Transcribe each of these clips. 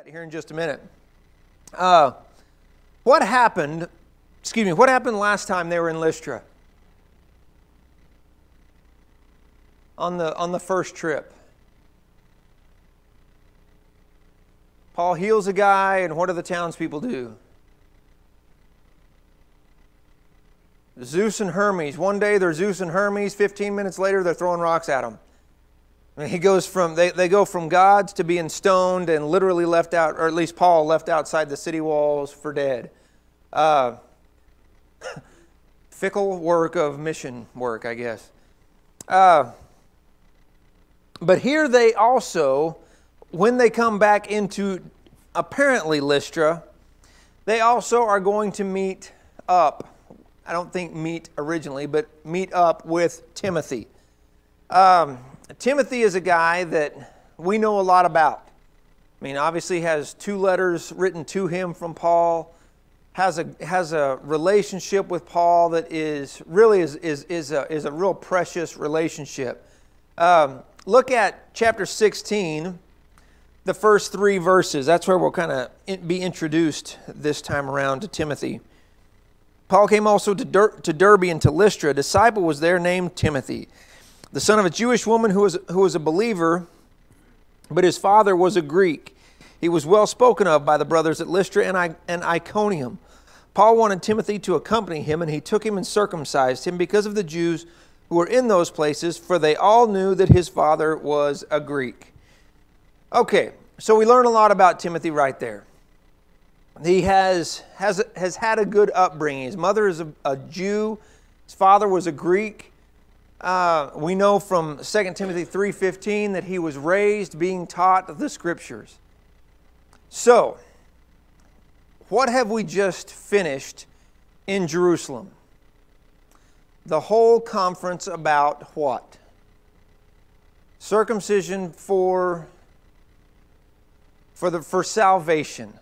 Here in just a minute. What happened last time they were in Lystra? On the first trip. Paul heals a guy, and what do the townspeople do? Zeus and Hermes. One day they're Zeus and Hermes. 15 minutes later they're throwing rocks at him. He goes from they go from gods to being stoned and literally left out, or at least Paul left outside the city walls for dead. Fickle work of mission work, I guess. But here they also, when they come back into apparently Lystra, they also are going to meet up. I don't think meet originally, but meet up with Timothy. Timothy is a guy that we know a lot about. I mean, obviously has 2 letters written to him from Paul, has a relationship with Paul that is really is a real precious relationship. Look at chapter 16, the first 3 verses. That's where we'll kind of be introduced this time around to Timothy. Paul came also to Derbe and to Lystra. A disciple was there named Timothy, the son of a Jewish woman who was a believer, but his father was a Greek. He was well spoken of by the brothers at Lystra and Iconium. Paul wanted Timothy to accompany him, and he took him and circumcised him because of the Jews who were in those places, for they all knew that his father was a Greek. Okay, so we learn a lot about Timothy right there. He has had a good upbringing. His mother is a Jew. His father was a Greek. We know from 2 Timothy 3:15 that he was raised being taught the Scriptures. So, what have we just finished in Jerusalem? The whole conference about what? Circumcision for salvation.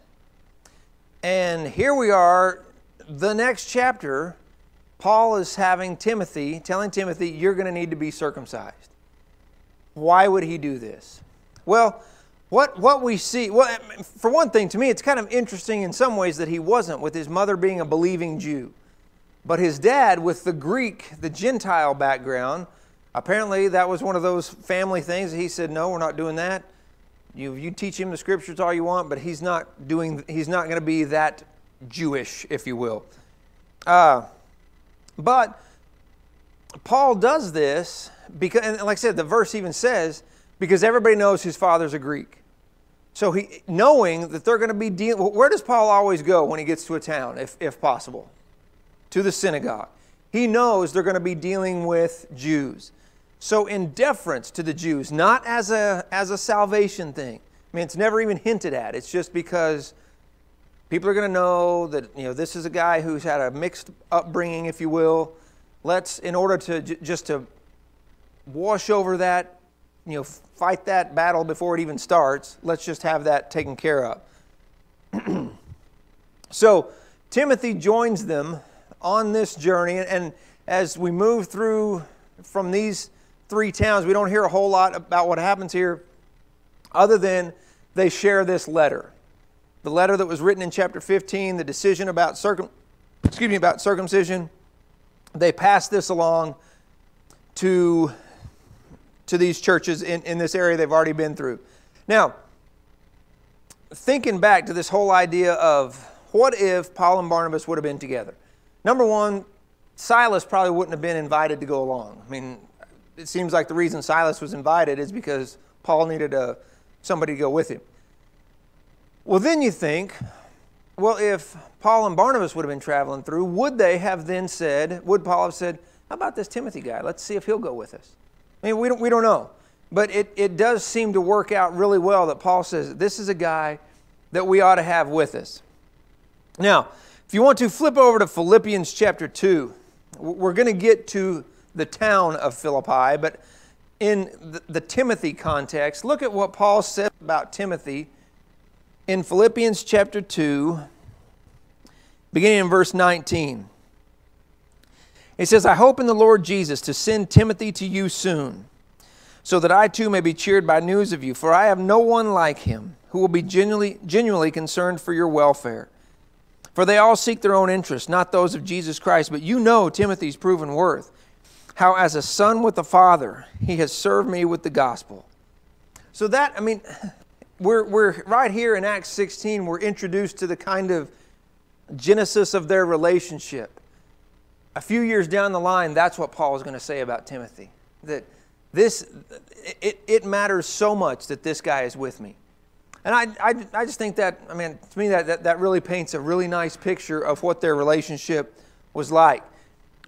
And here we are, the next chapter. Paul is telling Timothy, you're going to need to be circumcised. Why would he do this? Well, what we see, for one thing, to me, it's kind of interesting in some ways that he wasn't, with his mother being a believing Jew. But his dad, with the Gentile background, apparently that was one of those family things that he said, no, we're not doing that. You teach him the Scriptures all you want, but he's not going to be that Jewish, if you will. But Paul does this because, and like I said, the verse even says, because everybody knows his father's a Greek. So knowing that they're going to be dealing, where does Paul always go when he gets to a town, if possible? To the synagogue. He knows they're going to be dealing with Jews. So in deference to the Jews, not as a salvation thing. I mean, it's never even hinted at. It's just because people are going to know that, this is a guy who's had a mixed upbringing, if you will. In order to just to wash over that, fight that battle before it even starts, let's just have that taken care of. So Timothy joins them on this journey, and as we move through from these 3 towns, we don't hear a whole lot about what happens here, other than they share this letter. The letter that was written in chapter 15, the decision about circumcision, they pass this along to these churches in this area they've already been through. Now, thinking back to this whole idea of what if Paul and Barnabas would have been together? Number one, Silas probably wouldn't have been invited to go along. I mean, it seems like the reason Silas was invited is because Paul needed somebody to go with him. Well, then you think, well, if Paul and Barnabas would have been traveling through, would Paul have said, how about this Timothy guy? Let's see if he'll go with us. I mean, we don't know. But it does seem to work out really well that Paul says, this is a guy that we ought to have with us. Now, if you want to flip over to Philippians chapter 2, we're going to get to the town of Philippi, but in the Timothy context, look at what Paul said about Timothy in Philippians chapter 2, beginning in verse 19. He says, I hope in the Lord Jesus to send Timothy to you soon, so that I too may be cheered by news of you. For I have no one like him who will be genuinely concerned for your welfare. For they all seek their own interests, not those of Jesus Christ. But you know Timothy's proven worth, how as a son with the Father, he has served me with the gospel. So that, I mean, we're right here in Acts 16, we're introduced to the kind of genesis of their relationship. A few years down the line, that's what Paul is going to say about Timothy. That it matters so much that this guy is with me. And I just think that, I mean, to me that really paints a really nice picture of what their relationship was like.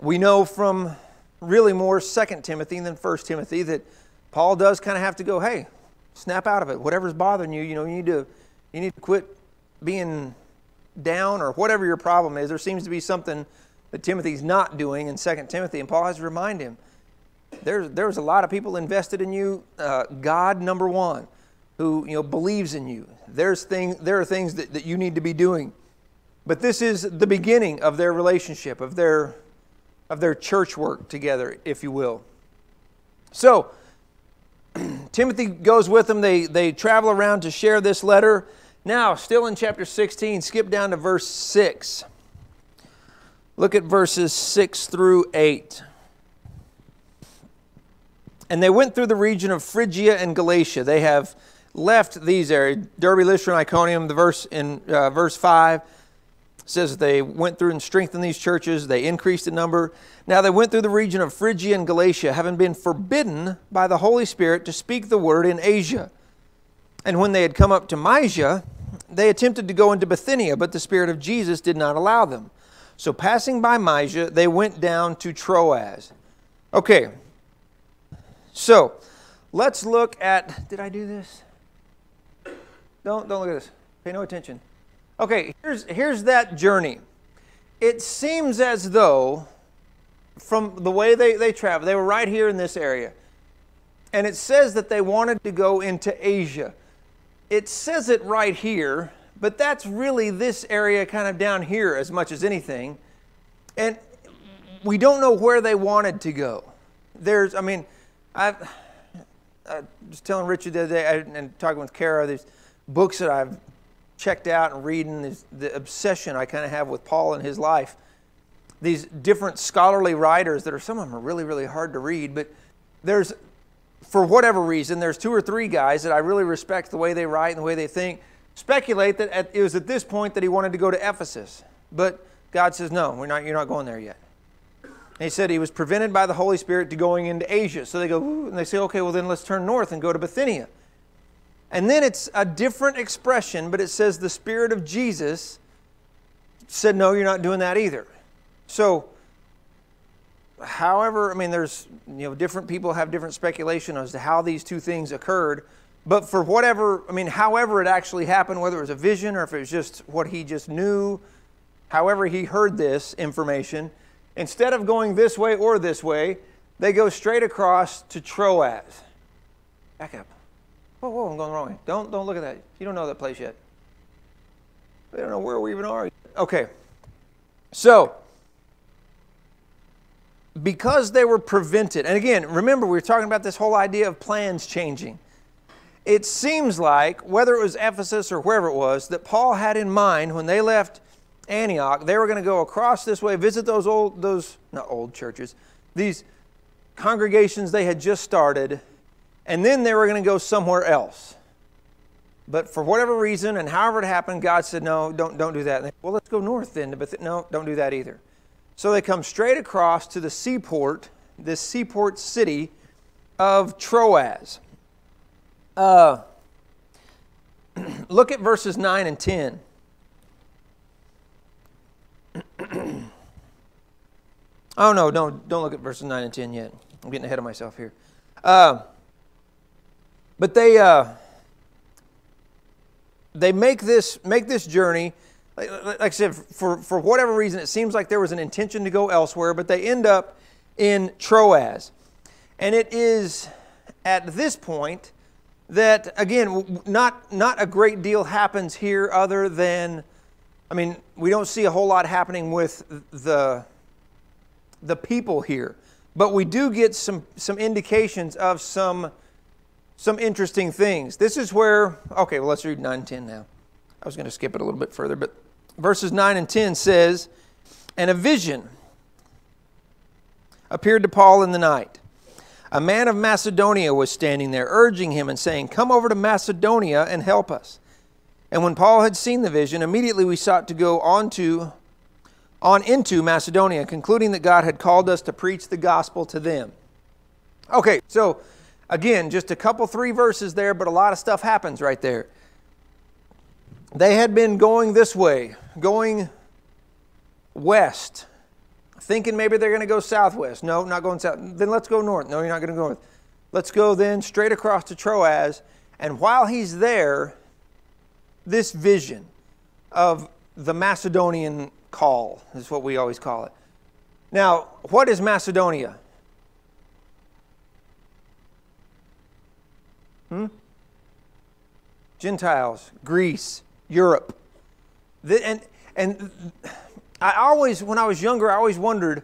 We know from really more 2 Timothy than 1 Timothy that Paul does kind of have to go, hey, snap out of it. Whatever's bothering you, you need to quit being down or whatever your problem is. There seems to be something that Timothy's not doing in 2 Timothy, and Paul has to remind him. There's a lot of people invested in you. God, number one, who believes in you. There are things that you need to be doing. But this is the beginning of their relationship, of their church work together, if you will. So Timothy goes with them. They travel around to share this letter. Now, still in chapter 16, skip down to verse 6. Look at verses 6 through 8. And they went through the region of Phrygia and Galatia. They have left these areas, Derbe, Lystra, and Iconium. The verse in verse 5 says that they went through and strengthened these churches. They increased in number. Now they went through the region of Phrygia and Galatia, having been forbidden by the Holy Spirit to speak the word in Asia. And when they had come up to Mysia, they attempted to go into Bithynia, but the Spirit of Jesus did not allow them. So passing by Mysia, they went down to Troas. Okay, so let's look at, did I do this? Don't look at this. Pay no attention. Okay, here's that journey. It seems as though, from the way they traveled, they were right here in this area. And it says that they wanted to go into Asia. It says it right here, but that's really this area kind of down here as much as anything. And we don't know where they wanted to go. I was telling Richard the other day, and talking with Kara, there's books that I've checked out and reading, the obsession I kind of have with Paul and his life. These different scholarly writers that some of them are really, really hard to read, but there's, for whatever reason, there's 2 or 3 guys that I really respect the way they write and the way they think, speculate that it was at this point that he wanted to go to Ephesus. But God says, no, you're not going there yet. And he said he was prevented by the Holy Spirit to going into Asia. So they go, ooh, and they say, okay, well then let's turn north and go to Bithynia. And then it's a different expression, but it says the Spirit of Jesus said, no, you're not doing that either. So, however, there's, different people have different speculation as to how these two things occurred. But for whatever, however it actually happened, whether it was a vision or if it was just what he just knew, however he heard this information, instead of going this way or this way, they go straight across to Troas. Back up. Whoa, I'm going the wrong way. Don't look at that. You don't know that place yet. They don't know where we even are. Okay. So, because they were prevented, and again, remember we were talking about this whole idea of plans changing. It seems like, whether it was Ephesus or wherever it was, that Paul had in mind when they left Antioch, they were going to go across this way, visit these congregations they had just started, and then they were going to go somewhere else. But for whatever reason, and however it happened, God said, no, don't do that. And well, let's go north then. But no, don't do that either. So they come straight across to the seaport, this seaport city of Troas. Look at verses 9 and 10. Oh, no, don't look at verses 9 and 10 yet. I'm getting ahead of myself here. But they make this journey. Like I said, for whatever reason, it seems like there was an intention to go elsewhere, but they end up in Troas. And it is at this point that, again, not a great deal happens here other than, we don't see a whole lot happening with the people here. But we do get some indications of some some interesting things. This is where, okay, well, let's read 9 and 10 now. I was going to skip it a little bit further, but verses 9 and 10 says, "And a vision appeared to Paul in the night. A man of Macedonia was standing there, urging him and saying, 'Come over to Macedonia and help us.' And when Paul had seen the vision, immediately we sought to go on into Macedonia, concluding that God had called us to preach the gospel to them." Okay, so again, just a couple, 3 verses there, but a lot of stuff happens right there. They had been going this way, going west, thinking maybe they're going to go southwest. No, not going south. Then let's go north. No, you're not going to go north. Let's go then straight across to Troas. And while he's there, this vision of the Macedonian call is what we always call it. Now, what is Macedonia? Gentiles, Greece, Europe. And I always, when I was younger, I always wondered,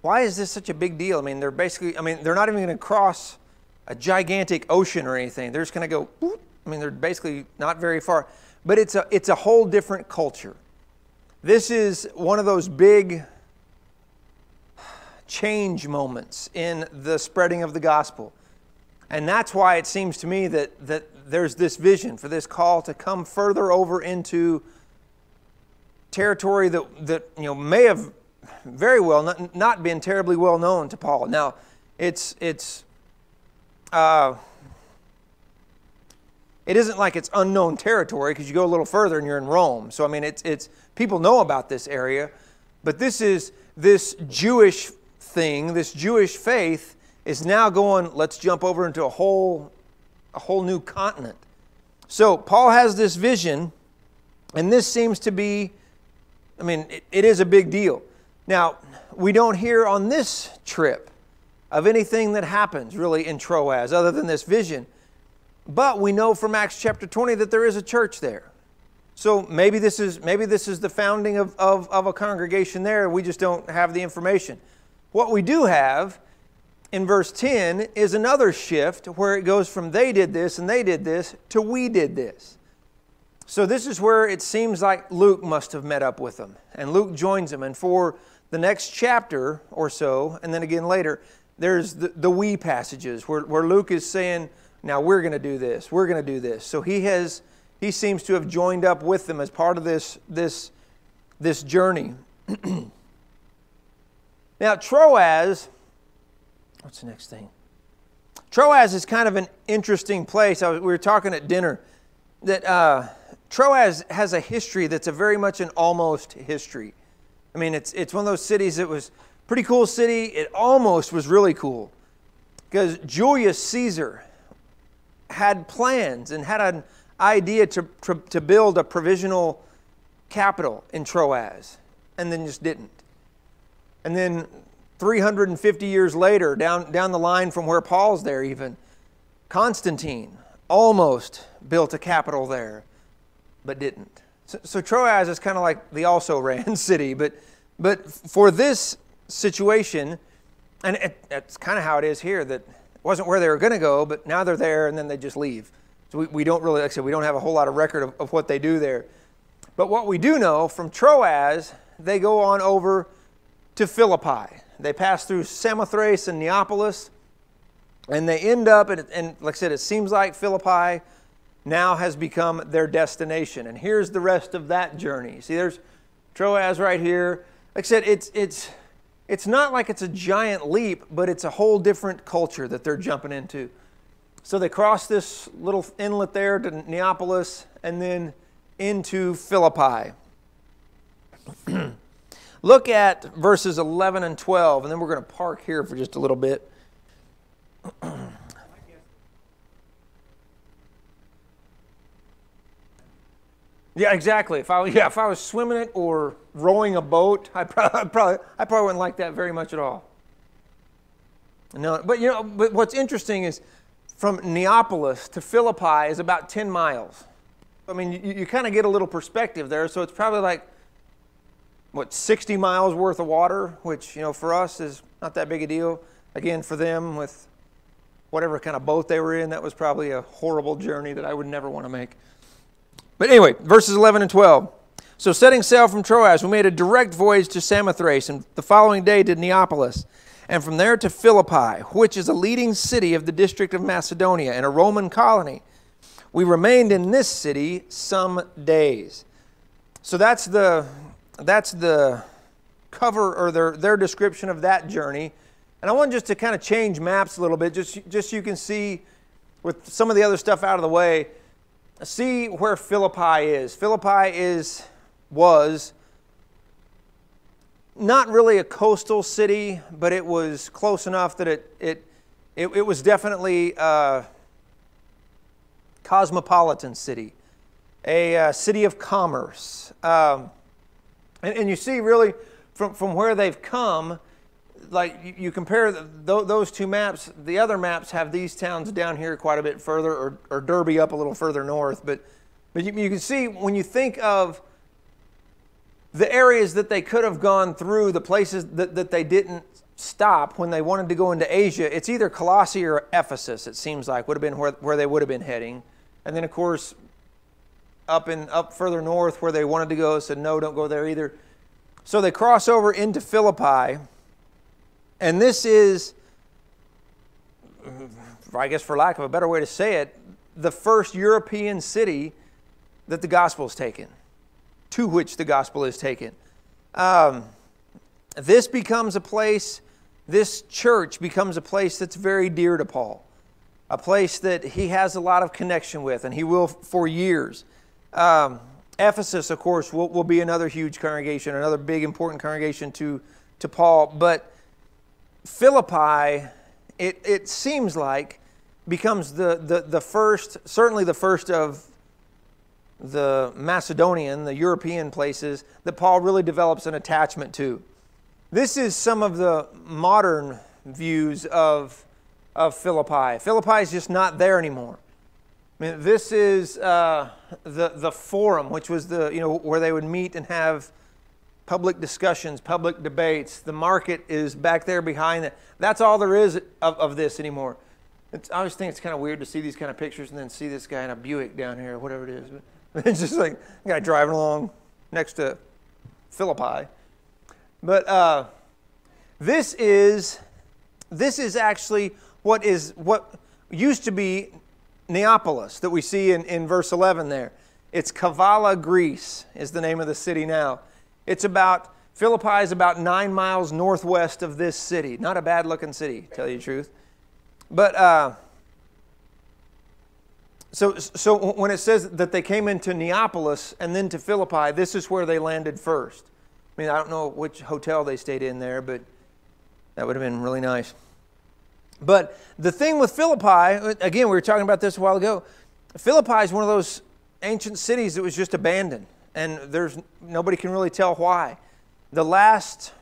why is this such a big deal? I mean, they're not even going to cross a gigantic ocean or anything. They're just going to go, whoop. I mean, they're basically not very far. But it's a whole different culture. This is one of those big change moments in the spreading of the gospel. And that's why it seems to me that there's this vision for this call to come further over into territory that may have very well not been terribly well known to Paul. Now, it isn't like it's unknown territory, because you go a little further and you're in Rome. So I mean, it's people know about this area, but this Jewish thing, this Jewish faith is now going, let's jump over into a whole new continent. So Paul has this vision, and this seems to be, I mean, it is a big deal. Now, we don't hear on this trip of anything that happens really in Troas other than this vision. But we know from Acts chapter 20 that there is a church there. So maybe this is the founding of a congregation there. We just don't have the information. What we do have in verse 10 is another shift where it goes from they did this and they did this to we did this. So this is where it seems like Luke must have met up with them. And Luke joins them. And for the next chapter or so, and then again later, there's the we passages where Luke is saying, now we're going to do this. We're going to do this. So he seems to have joined up with them as part of this journey. Now Troas, what's the next thing? Troas is kind of an interesting place. We were talking at dinner that Troas has a history that's a very much an almost history. I mean, it's one of those cities that was a pretty cool city. It almost was really cool because Julius Caesar had plans and had an idea to build a provisional capital in Troas, and then just didn't. And then 350 years later, down the line from where Paul's there even, Constantine almost built a capital there, but didn't. So Troas is kind of like the also-ran city, but for this situation, and it's kind of how it is here, that it wasn't where they were going to go, but now they're there and then they just leave. So we don't really, like I said, we don't have a whole lot of record of what they do there. But what we do know, from Troas, they go on over to Philippi. They pass through Samothrace and Neapolis, and they end up, and like I said, it seems like Philippi now has become their destination. And here's the rest of that journey. See, there's Troas right here. Like I said, it's not like it's a giant leap, but it's a whole different culture that they're jumping into. So they cross this little inlet there to Neapolis and then into Philippi. Look at verses 11 and 12, and then we're going to park here for just a little bit. Yeah, exactly. If I was swimming it or rowing a boat, I probably wouldn't like that very much at all. No, but what's interesting is from Neapolis to Philippi is about 10 miles. I mean, you kind of get a little perspective there. So it's probably like 60 miles worth of water, which for us is not that big a deal. Again, for them with whatever kind of boat they were in. That was probably a horrible journey that I would never want to make. But anyway, verses 11 and 12. So setting sail from Troas, we made a direct voyage to Samothrace, and the following day to Neapolis, and from there to Philippi, which is a leading city of the district of Macedonia and a Roman colony. We remained in this city some days. So that's the cover, or their description of that journey. And I want just to kind of change maps a little bit, just so you can see, with some of the other stuff out of the way, see where Philippi is. Philippi was not really a coastal city, but it was close enough that it was definitely a cosmopolitan city, a city of commerce. And you see really from where they've come, like you compare those two maps, the other maps have these towns down here quite a bit further, or Derby up a little further north. But you can see when you think of the areas that they could have gone through, the places that they didn't stop when they wanted to go into Asia, it's either Colossae or Ephesus, it seems like, would have been where they would have been heading. And then, of course, up further north where they wanted to go, said, no, don't go there either. So they cross over into Philippi. And this is, I guess for lack of a better way to say it, the first European city that the gospel is taken, to which the gospel is taken. This becomes a place, this church becomes a place that's very dear to Paul, a place that he has a lot of connection with, and he will for years. Ephesus, of course, will be another huge congregation, another big important congregation to Paul, but Philippi, it seems like, becomes the first, certainly the first of the Macedonian, the European places that Paul really develops an attachment to. This is some of the modern views of Philippi. Philippi is just not there anymore. I mean, this is the forum, which was where they would meet and have public discussions, public debates. The market is back there behind it. That's all there is of this anymore. I always think it's kind of weird to see these kind of pictures and then see this guy in a Buick down here or whatever it is. But it's just like a guy driving along next to Philippi. But this is actually what used to be Neapolis that we see in verse 11 there. It's Kavala, Greece is the name of the city now. Philippi is about 9 miles northwest of this city. Not a bad looking city, to tell you the truth. But so when it says that they came into Neapolis and then to Philippi, this is where they landed first. I mean, I don't know which hotel they stayed in there, but that would have been really nice. But the thing with Philippi, again, we were talking about this a while ago. Philippi is one of those ancient cities that was just abandoned, and nobody can really tell why. The last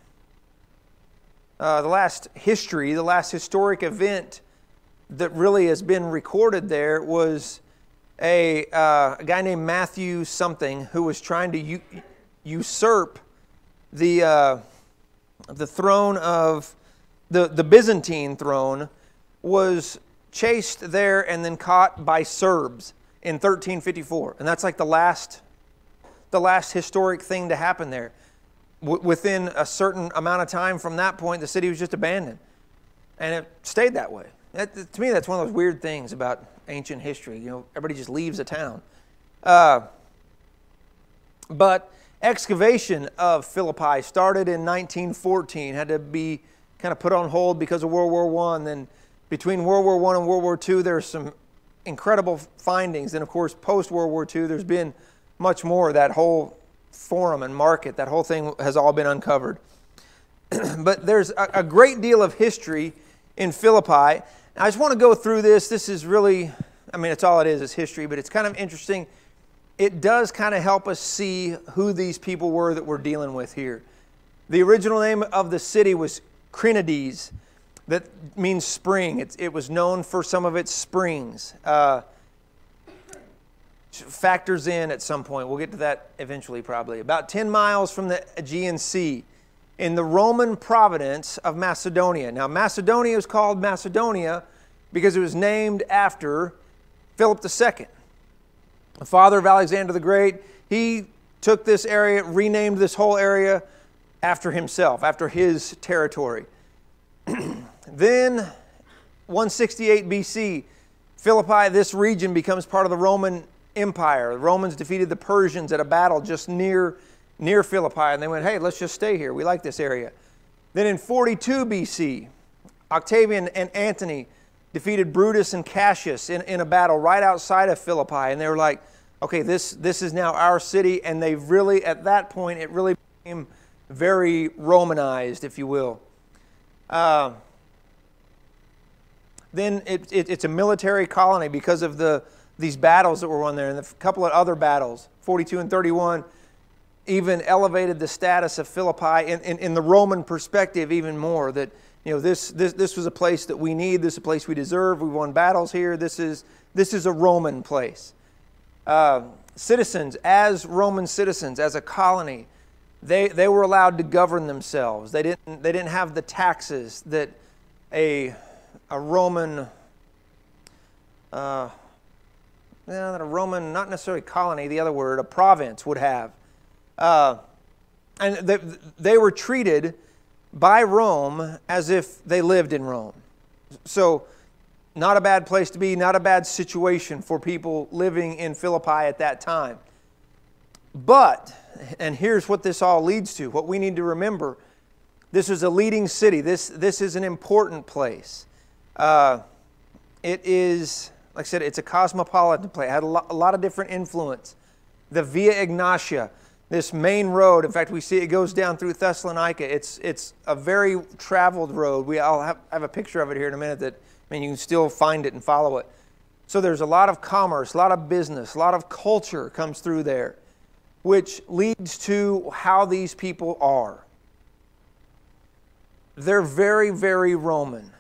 historic event that really has been recorded there was a guy named Matthew something who was trying to usurp the throne of the Byzantine throne, was chased there and then caught by Serbs in 1354, and that's like the last historic thing to happen there. Within a certain amount of time from that point, the city was just abandoned, and it stayed that way. To me, that's one of those weird things about ancient history. Everybody just leaves a town. But excavation of Philippi started in 1914, had to be kind of put on hold because of World War I. Then between World War I and World War II, there's some incredible findings. And of course, post-World War II, there's been much more. That whole forum and market, that whole thing has all been uncovered. But there's a great deal of history in Philippi. I just want to go through this. This is really, it's all it is history, but it's kind of interesting. It does kind of help us see who these people were that we're dealing with here. The original name of the city was Crinades. That means spring. It was known for some of its springs. Factors in at some point. We'll get to that eventually probably. About 10 miles from the Aegean Sea in the Roman province of Macedonia. Now, Macedonia is called Macedonia because it was named after Philip II, the father of Alexander the Great. He took this area, renamed this whole area after himself, after his territory. Then, 168 BC, Philippi, this region, becomes part of the Roman Empire. The Romans defeated the Persians at a battle just near Philippi, and they went, hey, let's just stay here. We like this area. Then in 42 BC, Octavian and Antony defeated Brutus and Cassius in a battle right outside of Philippi, and they were like, okay, this is now our city, and they really, at that point, it really became very Romanized, if you will. Then it's a military colony because of these battles that were won there, and a couple of other battles, 42 and 31, even elevated the status of Philippi in the Roman perspective even more. That, you know, this was a place that we need. This is a place we deserve. We won battles here. This is a Roman place. Citizens, as Roman citizens, as a colony, they were allowed to govern themselves. They didn't have the taxes that a Roman, not necessarily colony, the other word, a province would have. And they were treated by Rome as if they lived in Rome. So, not a bad place to be, not a bad situation for people living in Philippi at that time. But, and here's what this all leads to, what we need to remember, this is a leading city. This is an important place. It is, like I said, it's a cosmopolitan place. It had a lot of different influence. The Via Egnatia, this main road, in fact, we see it goes down through Thessalonica. It's a very traveled road. I'll have a picture of it here in a minute that, I mean, you can still find it and follow it. So there's a lot of commerce, a lot of business, a lot of culture comes through there, which leads to how these people are. They're very, very Roman.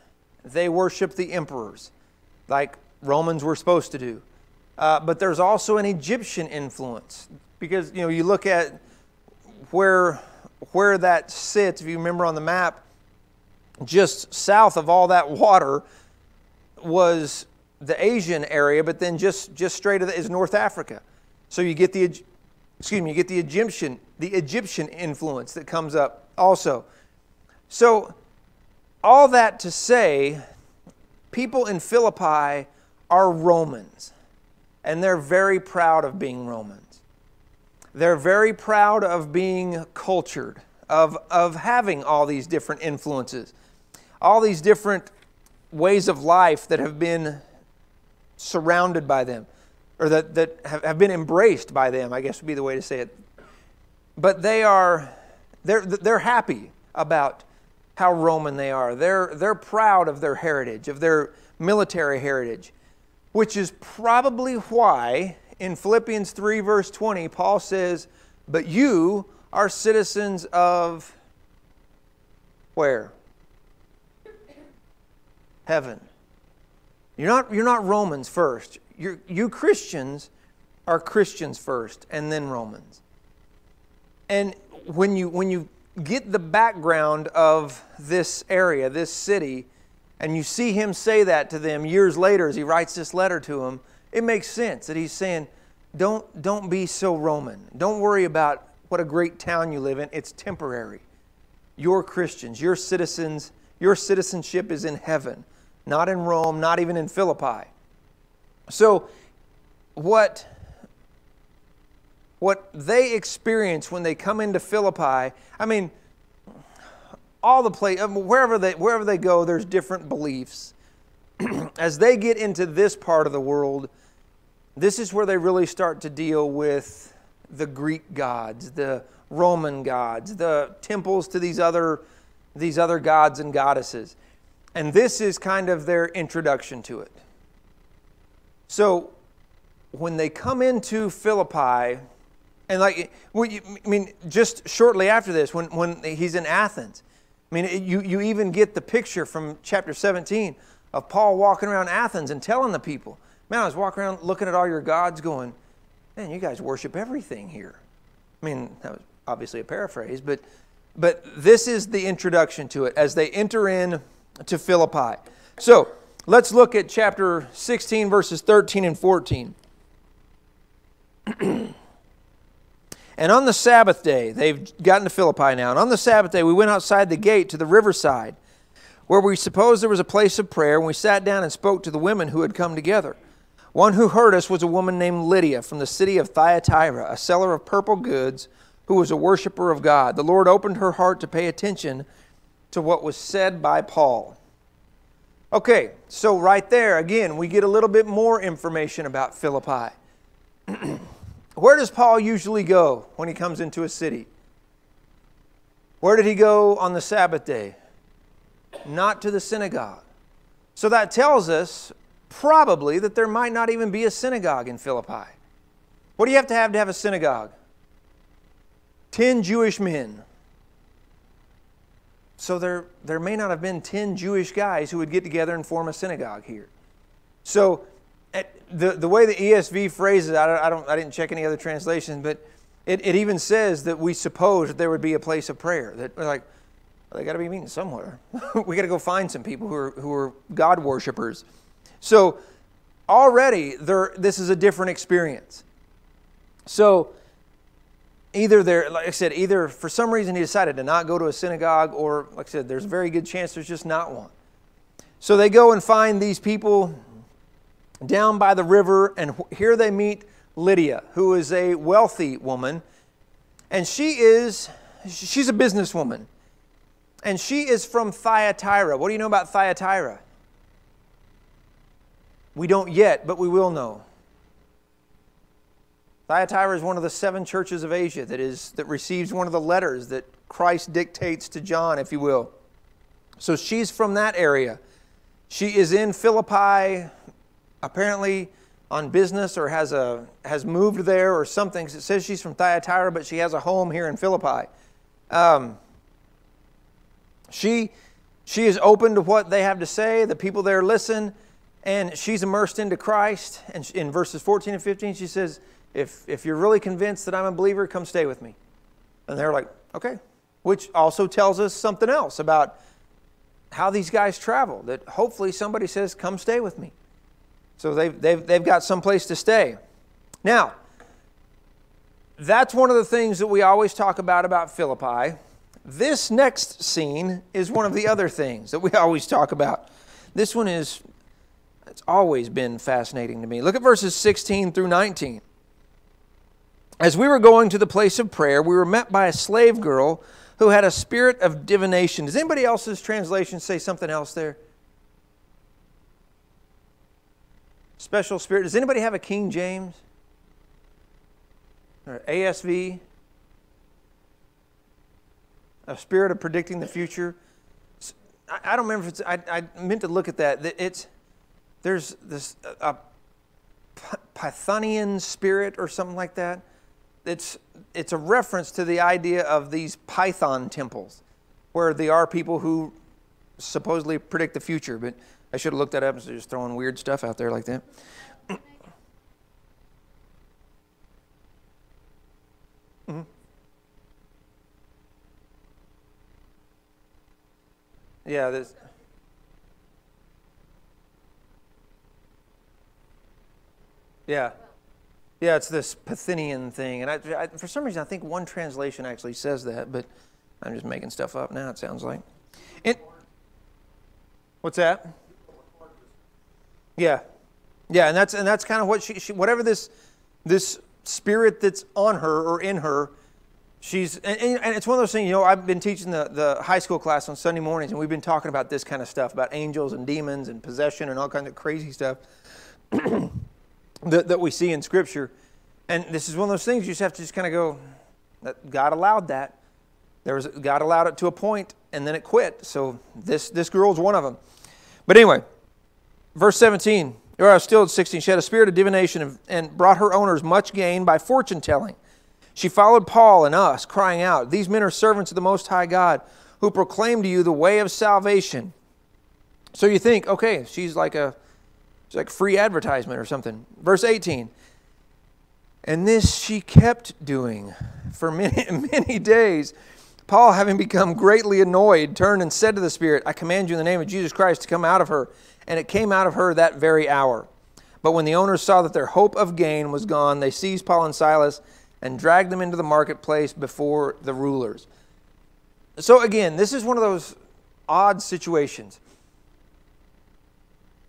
They worship the emperors, like Romans were supposed to do. But there's also an Egyptian influence, because, you know, you look at where that sits, if you remember on the map, just south of all that water was the Asian area, but then just straight of it is North Africa. So you get the Egyptian influence that comes up also. So all that to say, people in Philippi are Romans, and they're very proud of being Romans. They're very proud of being cultured, of having all these different influences, all these different ways of life that have been surrounded by them, or that have been embraced by them, I guess would be the way to say it. But they're happy about how Roman they are. They're proud of their heritage, of their military heritage, which is probably why in Philippians 3 verse 20, Paul says, but you are citizens of where? Heaven. You're not Romans first. You Christians are Christians first, and then Romans. And when you get the background of this area, this city, and you see him say that to them years later as he writes this letter to them, it makes sense that he's saying, don't be so Roman. Don't worry about what a great town you live in. It's temporary. You're Christians. You're citizens. Your citizenship is in heaven, not in Rome, not even in Philippi. So what they experience when they come into Philippi, I mean, all the place, wherever they go, there's different beliefs. As they get into this part of the world, this is where they really start to deal with the Greek gods, the Roman gods, the temples to these other gods and goddesses. And this is kind of their introduction to it. So when they come into Philippi, and just shortly after this, when he's in Athens, I mean, you even get the picture from chapter 17 of Paul walking around Athens and telling the people, man, I was walking around looking at all your gods going, man, you guys worship everything here. I mean, that was obviously a paraphrase, but this is the introduction to it as they enter in to Philippi. So let's look at chapter 16, verses 13 and 14. And on the Sabbath day, they've gotten to Philippi now, and on the Sabbath day we went outside the gate to the riverside, where we supposed there was a place of prayer, and we sat down and spoke to the women who had come together. One who heard us was a woman named Lydia from the city of Thyatira, a seller of purple goods, who was a worshiper of God. The Lord opened her heart to pay attention to what was said by Paul. Okay, so right there, again, we get a little bit more information about Philippi. Where does Paul usually go when he comes into a city? Where did he go on the Sabbath day? Not to the synagogue. So that tells us probably that there might not even be a synagogue in Philippi. What do you have to have a synagogue? 10 Jewish men. So there may not have been 10 Jewish guys who would get together and form a synagogue here. So the way the ESV phrases it, I didn't check any other translations, but it even says that we suppose that there would be a place of prayer. That we're like, well, they got to be meeting somewhere. We got to go find some people who are God worshipers. So already this is a different experience. So like I said, either for some reason he decided to not go to a synagogue, or like I said, there's a very good chance there's just not one. So they go and find these people down by the river, and here they meet Lydia, who is a wealthy woman, and she's a businesswoman, and she is from Thyatira. What do you know about Thyatira? We don't yet, but we will know. Thyatira is one of the 7 churches of Asia that receives one of the letters that Christ dictates to John, if you will. So she's from that area. She is in Philippi, apparently on business, or has moved there or something. It says she's from Thyatira, but she has a home here in Philippi. She is open to what they have to say. The people there listen, and she's immersed into Christ. And in verses 14 and 15, she says, if you're really convinced that I'm a believer, come stay with me. And they're like, okay. Which also tells us something else about how these guys travel, that hopefully somebody says, come stay with me. So they've got some place to stay. Now, that's one of the things that we always talk about Philippi. This next scene is one of the other things that we always talk about. This one it's always been fascinating to me. Look at verses 16 through 19. As we were going to the place of prayer, we were met by a slave girl who had a spirit of divination. Does anybody else's translation say something else there? Special spirit. Does anybody have a King James? Or ASV? A spirit of predicting the future? I don't remember if it's... I meant to look at that. There's this a Pythonian spirit or something like that. It's a reference to the idea of these Python temples, where there are people who supposedly predict the future. But I should have looked that up instead of just throwing weird stuff out there like that. Mm-hmm. Yeah, Yeah, it's this Pythonian thing. And I, for some reason, I think one translation actually says that, but I'm just making stuff up now, it sounds like. What's that? Yeah. Yeah, and that's kind of what she whatever this spirit that's on her or in her, and it's one of those things, I've been teaching the high school class on Sunday mornings, and we've been talking about this kind of stuff, about angels and demons and possession and all kinds of crazy stuff. That we see in Scripture. And this is one of those things you just have to just kind of go, that God allowed that. God allowed it to a point, and then it quit. So this girl's one of them. But anyway, verse 17, or still at 16, she had a spirit of divination and brought her owners much gain by fortune telling. She followed Paul and us, crying out, "These men are servants of the Most High God, who proclaim to you the way of salvation." So you think, okay, she's like free advertisement or something. Verse 18. And this she kept doing for many, many days, Paul, having become greatly annoyed, turned and said to the spirit, I command you in the name of Jesus Christ to come out of her. And it came out of her that very hour. But when the owners saw that their hope of gain was gone, they seized Paul and Silas and dragged them into the marketplace before the rulers. So again, this is one of those odd situations.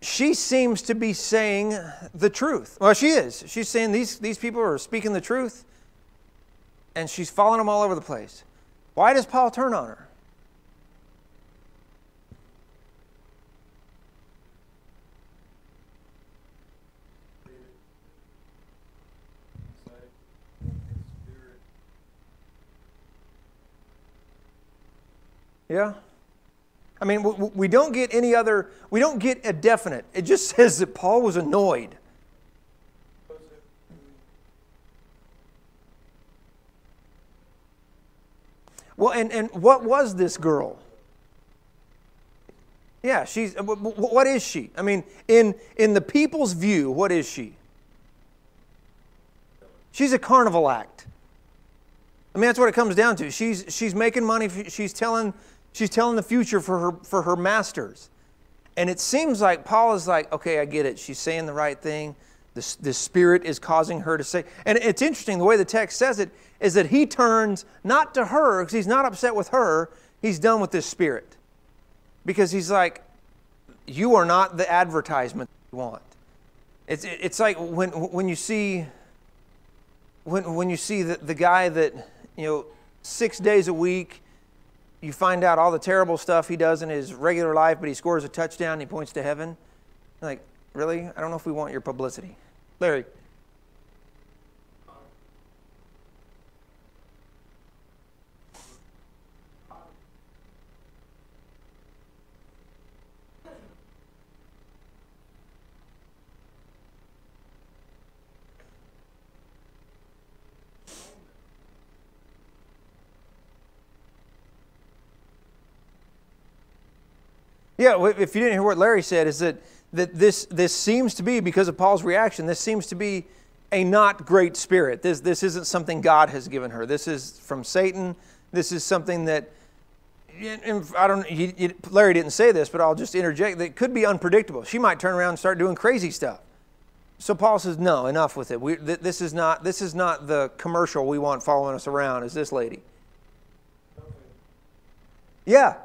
She seems to be saying the truth. Well, she is. She's saying these people are speaking the truth, and she's following them all over the place. Why does Paul turn on her? Yeah. I mean, we don't get we don't get a definite. It just says that Paul was annoyed. Well, and what was this girl? Yeah, what is she? I mean, in the people's view, what is she? She's a carnival act. I mean, that's what it comes down to. She's making money. She's telling the future for her masters. And it seems like Paul is like, okay, I get it. She's saying the right thing. The Spirit is causing her to say. And it's interesting, the way the text says it, is that he turns not to her, because he's not upset with her. He's done with this spirit. Because he's like, you are not the advertisement you want. It's like when you see the guy that, 6 days a week, you find out all the terrible stuff he does in his regular life, but he scores a touchdown and he points to heaven. You're like, really? I don't know if we want your publicity. Larry. Yeah, if you didn't hear what Larry said, is that this seems to be, because of Paul's reaction, this seems to be a not great spirit. This isn't something God has given her. This is from Satan. This is something that, Larry didn't say this, but I'll just interject, that could be unpredictable. She might turn around and start doing crazy stuff. So Paul says, no, enough with it. This is not the commercial we want following us around, is this lady. Yeah.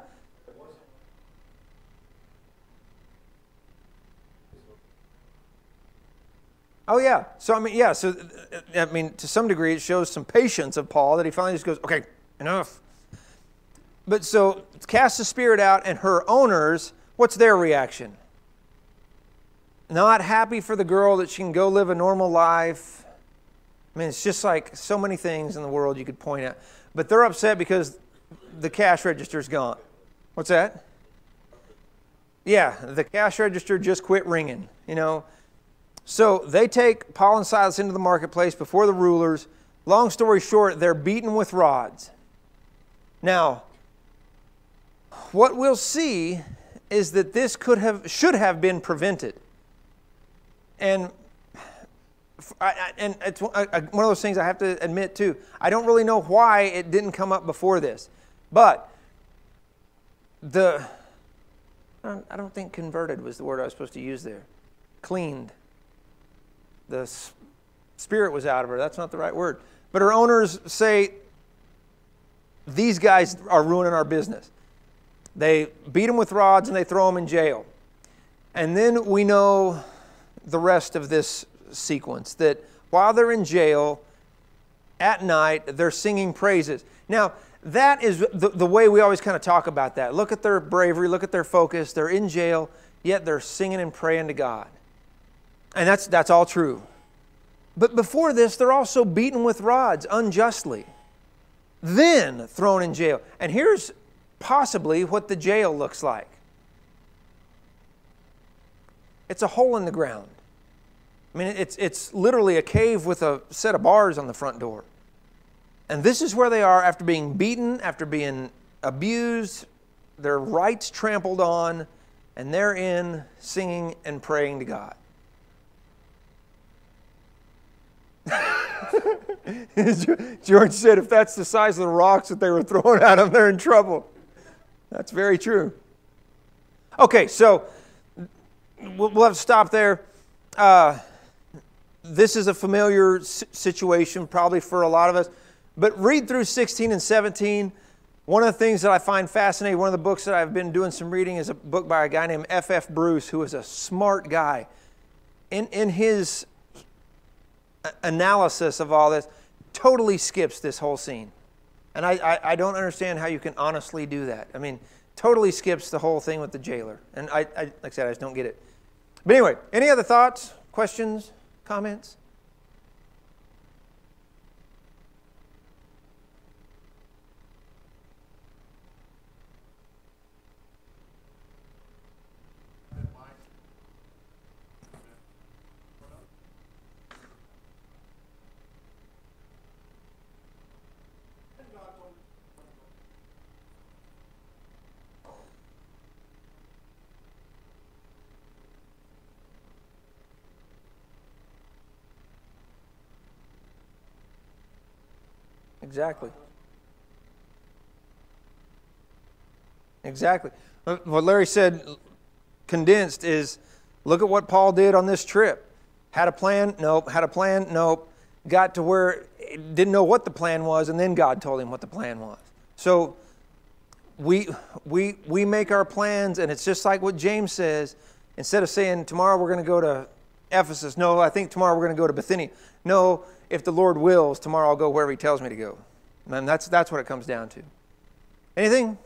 Oh, yeah. So, to some degree, it shows some patience of Paul that he finally just goes, okay, enough. But so, cast the spirit out, and her owners, what's their reaction? Not happy for the girl that she can go live a normal life. I mean, it's just like so many things in the world you could point at. But they're upset because the cash register's gone. What's that? Yeah, the cash register just quit ringing, So they take Paul and Silas into the marketplace before the rulers. Long story short, they're beaten with rods. Now, what we'll see is that this should have been prevented. And it's one of those things I have to admit too. I don't really know why it didn't come up before this. But I don't think converted was the word I was supposed to use there. Cleaned. The spirit was out of her. That's not the right word. But her owners say, these guys are ruining our business. They beat them with rods and they throw them in jail. And then we know the rest of this sequence, that while they're in jail, at night, they're singing praises. Now, that is the way we always kind of talk about that. Look at their bravery, look at their focus. They're in jail, yet they're singing and praying to God. And that's all true. But before this, they're also beaten with rods unjustly, then thrown in jail. And here's possibly what the jail looks like. It's a hole in the ground. I mean, it's literally a cave with a set of bars on the front door. And this is where they are after being beaten, after being abused, their rights trampled on, and they're in singing and praying to God. George said if that's the size of the rocks that they were throwing at him, they're in trouble. That's very true. Okay, so we'll have to stop there. This is a familiar situation probably for a lot of us. But read through 16 and 17. One of the things that I find fascinating, one of the books that I've been doing some reading is a book by a guy named F.F. Bruce, who is a smart guy. In his analysis of all this, totally skips this whole scene. And I don't understand how you can honestly do that. I mean, totally skips the whole thing with the jailer. And like I said, I just don't get it. But anyway, any other thoughts, questions, comments? Exactly. Exactly. What Larry said, condensed, is look at what Paul did on this trip. Had a plan? Nope. Had a plan? Nope. Got to where didn't know what the plan was, and then God told him what the plan was. So we make our plans, and it's just like what James says. Instead of saying tomorrow we're going to go to Ephesus, no, I think tomorrow we're going to go to Bithynia. No, if the Lord wills, tomorrow I'll go wherever He tells me to go. And that's what it comes down to. Anything?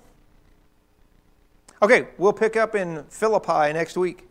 Okay, we'll pick up in Philippi next week.